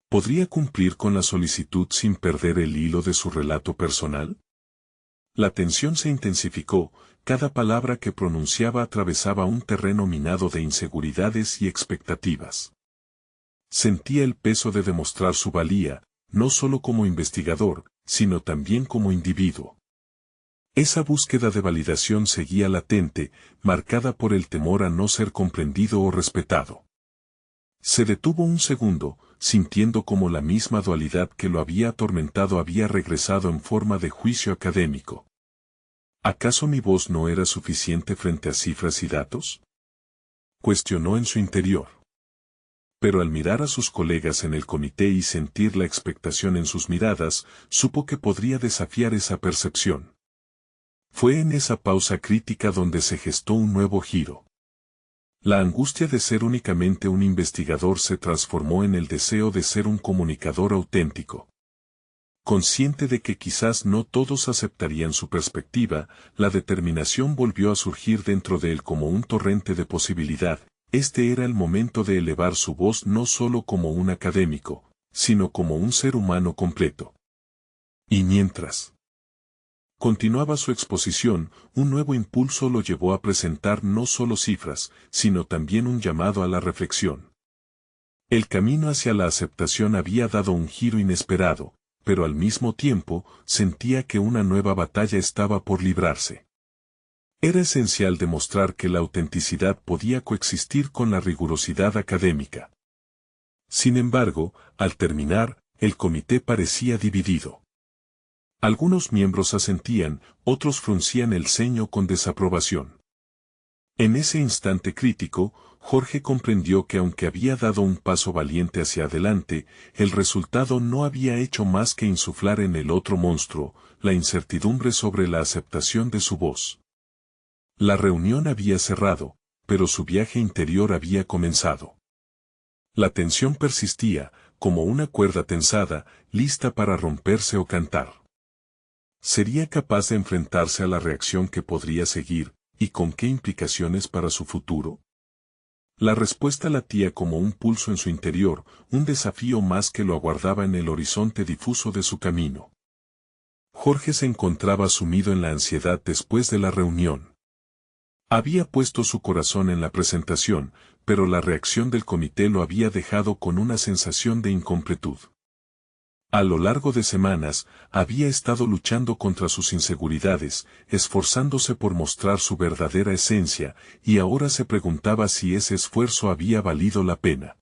¿Podría cumplir con la solicitud sin perder el hilo de su relato personal? La tensión se intensificó, cada palabra que pronunciaba atravesaba un terreno minado de inseguridades y expectativas. Sentía el peso de demostrar su valía, no solo como investigador, sino también como individuo. Esa búsqueda de validación seguía latente, marcada por el temor a no ser comprendido o respetado. Se detuvo un segundo, sintiendo como la misma dualidad que lo había atormentado había regresado en forma de juicio académico. ¿Acaso mi voz no era suficiente frente a cifras y datos? Cuestionó en su interior. Pero al mirar a sus colegas en el comité y sentir la expectación en sus miradas, supo que podría desafiar esa percepción. Fue en esa pausa crítica donde se gestó un nuevo giro. La angustia de ser únicamente un investigador se transformó en el deseo de ser un comunicador auténtico. Consciente de que quizás no todos aceptarían su perspectiva, la determinación volvió a surgir dentro de él como un torrente de posibilidad. Este era el momento de elevar su voz no solo como un académico, sino como un ser humano completo. Y mientras continuaba su exposición, un nuevo impulso lo llevó a presentar no solo cifras, sino también un llamado a la reflexión. El camino hacia la aceptación había dado un giro inesperado, pero al mismo tiempo sentía que una nueva batalla estaba por librarse. Era esencial demostrar que la autenticidad podía coexistir con la rigurosidad académica. Sin embargo, al terminar, el comité parecía dividido. Algunos miembros asentían, otros fruncían el ceño con desaprobación. En ese instante crítico, Jorge comprendió que aunque había dado un paso valiente hacia adelante, el resultado no había hecho más que insuflar en el otro monstruo, la incertidumbre sobre la aceptación de su voz. La reunión había cerrado, pero su viaje interior había comenzado. La tensión persistía, como una cuerda tensada, lista para romperse o cantar. ¿Sería capaz de enfrentarse a la reacción que podría seguir, y con qué implicaciones para su futuro? La respuesta latía como un pulso en su interior, un desafío más que lo aguardaba en el horizonte difuso de su camino. Jorge se encontraba sumido en la ansiedad después de la reunión. Había puesto su corazón en la presentación, pero la reacción del comité lo había dejado con una sensación de incompletud. A lo largo de semanas, había estado luchando contra sus inseguridades, esforzándose por mostrar su verdadera esencia, y ahora se preguntaba si ese esfuerzo había valido la pena.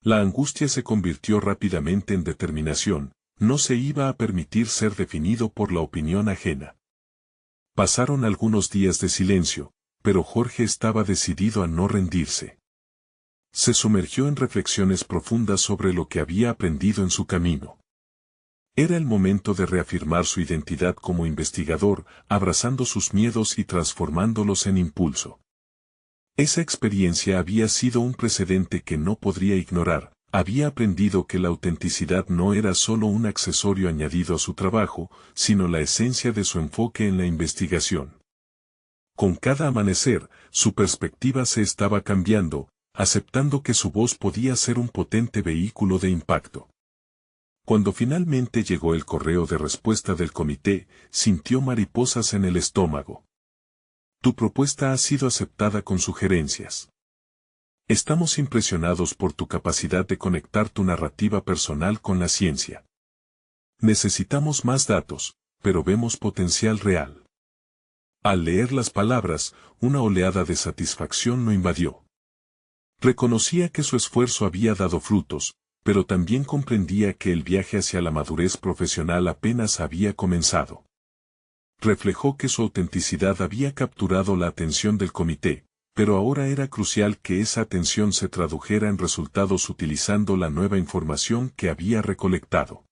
La angustia se convirtió rápidamente en determinación, no se iba a permitir ser definido por la opinión ajena. Pasaron algunos días de silencio, pero Jorge estaba decidido a no rendirse. Se sumergió en reflexiones profundas sobre lo que había aprendido en su camino. Era el momento de reafirmar su identidad como investigador, abrazando sus miedos y transformándolos en impulso. Esa experiencia había sido un precedente que no podría ignorar. Había aprendido que la autenticidad no era solo un accesorio añadido a su trabajo, sino la esencia de su enfoque en la investigación. Con cada amanecer, su perspectiva se estaba cambiando, aceptando que su voz podía ser un potente vehículo de impacto. Cuando finalmente llegó el correo de respuesta del comité, sintió mariposas en el estómago. Tu propuesta ha sido aceptada con sugerencias. Estamos impresionados por tu capacidad de conectar tu narrativa personal con la ciencia. Necesitamos más datos, pero vemos potencial real. Al leer las palabras, una oleada de satisfacción lo invadió. Reconocía que su esfuerzo había dado frutos, pero también comprendía que el viaje hacia la madurez profesional apenas había comenzado. Reflejó que su autenticidad había capturado la atención del comité, pero ahora era crucial que esa atención se tradujera en resultados utilizando la nueva información que había recolectado.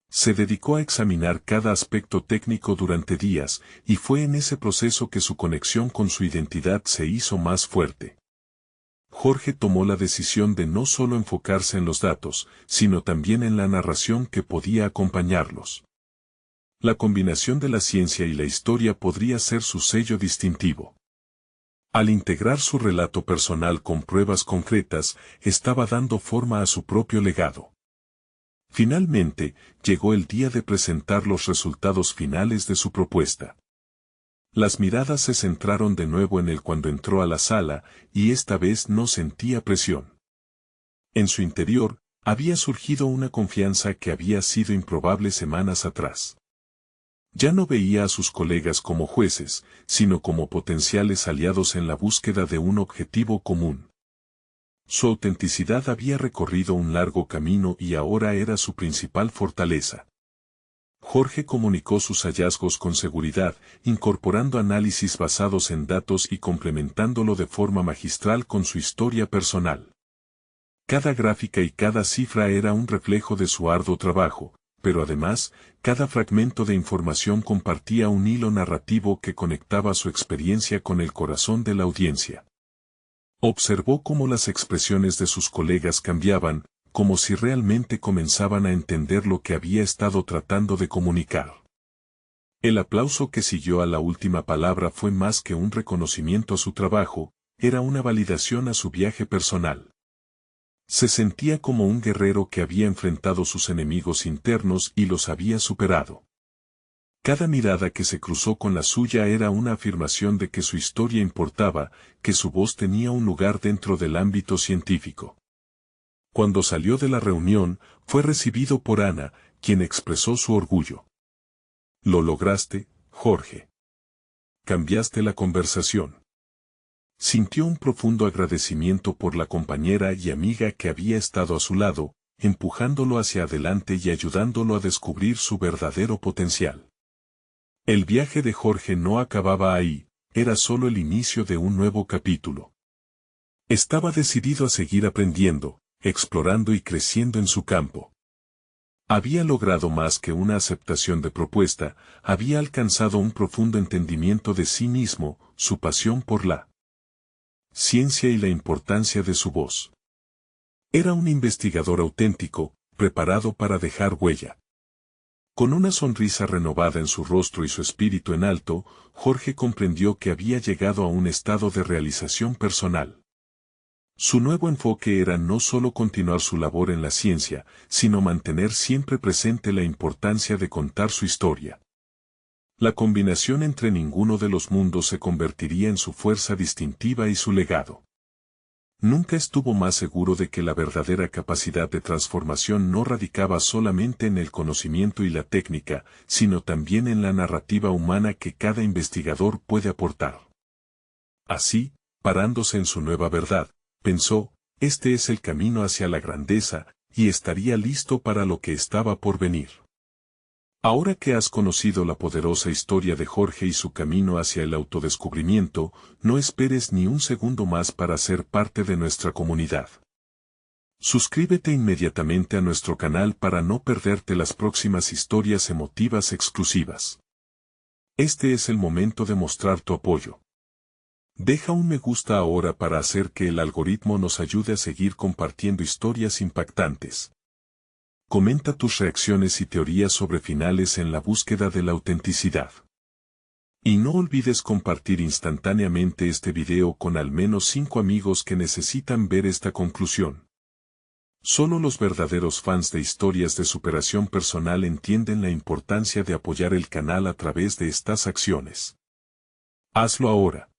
Se dedicó a examinar cada aspecto técnico durante días, y fue en ese proceso que su conexión con su identidad se hizo más fuerte. Jorge tomó la decisión de no solo enfocarse en los datos, sino también en la narración que podía acompañarlos. La combinación de la ciencia y la historia podría ser su sello distintivo. Al integrar su relato personal con pruebas concretas, estaba dando forma a su propio legado. Finalmente, llegó el día de presentar los resultados finales de su propuesta. Las miradas se centraron de nuevo en él cuando entró a la sala, y esta vez no sentía presión. En su interior, había surgido una confianza que había sido improbable semanas atrás. Ya no veía a sus colegas como jueces, sino como potenciales aliados en la búsqueda de un objetivo común. Su autenticidad había recorrido un largo camino y ahora era su principal fortaleza. Jorge comunicó sus hallazgos con seguridad, incorporando análisis basados en datos y complementándolo de forma magistral con su historia personal. Cada gráfica y cada cifra era un reflejo de su arduo trabajo, pero además, cada fragmento de información compartía un hilo narrativo que conectaba su experiencia con el corazón de la audiencia. Observó cómo las expresiones de sus colegas cambiaban, como si realmente comenzaban a entender lo que había estado tratando de comunicar. El aplauso que siguió a la última palabra fue más que un reconocimiento a su trabajo, era una validación a su viaje personal. Se sentía como un guerrero que había enfrentado sus enemigos internos y los había superado. Cada mirada que se cruzó con la suya era una afirmación de que su historia importaba, que su voz tenía un lugar dentro del ámbito científico. Cuando salió de la reunión, fue recibido por Ana, quien expresó su orgullo. Lo lograste, Jorge. Cambiaste la conversación. Sintió un profundo agradecimiento por la compañera y amiga que había estado a su lado, empujándolo hacia adelante y ayudándolo a descubrir su verdadero potencial. El viaje de Jorge no acababa ahí, era solo el inicio de un nuevo capítulo. Estaba decidido a seguir aprendiendo, explorando y creciendo en su campo. Había logrado más que una aceptación de propuesta, había alcanzado un profundo entendimiento de sí mismo, su pasión por la ciencia y la importancia de su voz. Era un investigador auténtico, preparado para dejar huella. Con una sonrisa renovada en su rostro y su espíritu en alto, Jorge comprendió que había llegado a un estado de realización personal. Su nuevo enfoque era no solo continuar su labor en la ciencia, sino mantener siempre presente la importancia de contar su historia. La combinación entre ninguno de los mundos se convertiría en su fuerza distintiva y su legado. Nunca estuvo más seguro de que la verdadera capacidad de transformación no radicaba solamente en el conocimiento y la técnica, sino también en la narrativa humana que cada investigador puede aportar. Así, parándose en su nueva verdad, pensó, este es el camino hacia la grandeza, y estaría listo para lo que estaba por venir. Ahora que has conocido la poderosa historia de Jorge y su camino hacia el autodescubrimiento, no esperes ni un segundo más para ser parte de nuestra comunidad. Suscríbete inmediatamente a nuestro canal para no perderte las próximas historias emotivas exclusivas. Este es el momento de mostrar tu apoyo. Deja un me gusta ahora para hacer que el algoritmo nos ayude a seguir compartiendo historias impactantes. Comenta tus reacciones y teorías sobre finales en la búsqueda de la autenticidad. Y no olvides compartir instantáneamente este video con al menos 5 amigos que necesitan ver esta conclusión. Solo los verdaderos fans de historias de superación personal entienden la importancia de apoyar el canal a través de estas acciones. Hazlo ahora.